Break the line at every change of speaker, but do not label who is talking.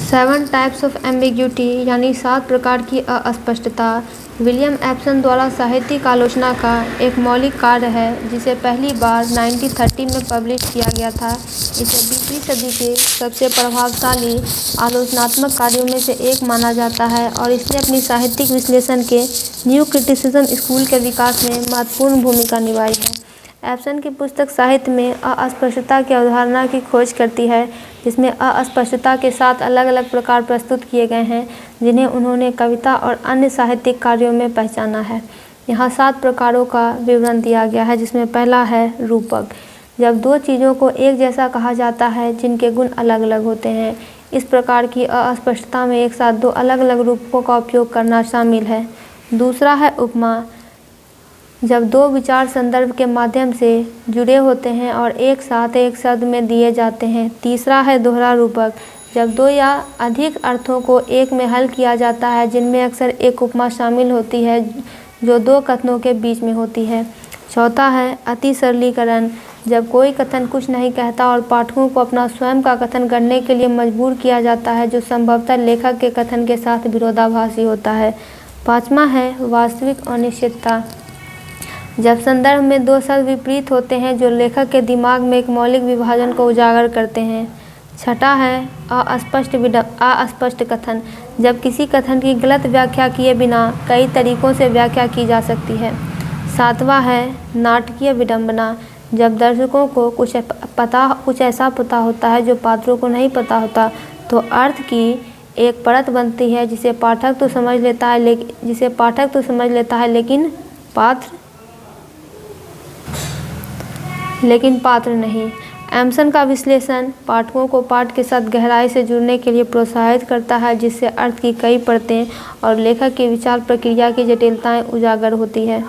7 types of ambiguity यानी 7 प्रकार की अस्पष्टता विलियम एप्सन द्वारा साहित्यिक आलोचना का एक मौलिक कार्य है जिसे पहली बार 1930 में पब्लिश किया गया था। इसे 20वीं सदी के सबसे प्रभावशाली आलोचनात्मक कार्यों में से एक माना जाता है और इसने अपनी साहित्यिक विश्लेषण के न्यू क्रिटिसिज्म स्कूल के विकास में महत्वपूर्ण भूमिका निभाई है। एप्सन की पुस्तक साहित्य में अस्पष्टता की अवधारणा की खोज करती है, जिसमें अस्पष्टता के 7 अलग अलग प्रकार प्रस्तुत किए गए हैं जिन्हें उन्होंने कविता और अन्य साहित्यिक कार्यों में पहचाना है। यहाँ 7 प्रकारों का विवरण दिया गया है, जिसमें पहला है रूपक। जब 2 चीज़ों को एक जैसा कहा जाता है जिनके गुण अलग अलग होते हैं। इस प्रकार की अस्पष्टता में एक साथ 2 अलग अलग रूपकों का उपयोग करना शामिल है। दूसरा है उपमा। जब 2 विचार संदर्भ के माध्यम से जुड़े होते हैं और एक साथ एक शब्द में दिए जाते हैं। तीसरा है दोहरा रूपक। जब 2 या अधिक अर्थों को एक में हल किया जाता है, जिनमें अक्सर एक उपमा शामिल होती है जो 2 कथनों के बीच में होती है। चौथा है अति सरलीकरण। जब कोई कथन कुछ नहीं कहता और पाठकों को अपना स्वयं का कथन करने के लिए मजबूर किया जाता है, जो संभवतः लेखक के कथन के साथ विरोधाभासी होता है। पाँचवा है वास्तविक अनिश्चितता। जब संदर्भ में 2 शब्द विपरीत होते हैं जो लेखक के दिमाग में एक मौलिक विभाजन को उजागर करते हैं। छठा है अस्पष्ट कथन। जब किसी कथन की गलत व्याख्या किए बिना कई तरीकों से व्याख्या की जा सकती है। सातवां है नाटकीय विडंबना। जब दर्शकों को कुछ ऐसा पता होता है जो पात्रों को नहीं पता होता, तो अर्थ की एक परत बनती है जिसे पाठक तो समझ लेता है लेकिन पात्र नहीं। एप्सन का विश्लेषण पाठकों को पाठ के साथ गहराई से जुड़ने के लिए प्रोत्साहित करता है, जिससे अर्थ की कई परतें और लेखक की विचार प्रक्रिया की जटिलताएं उजागर होती है।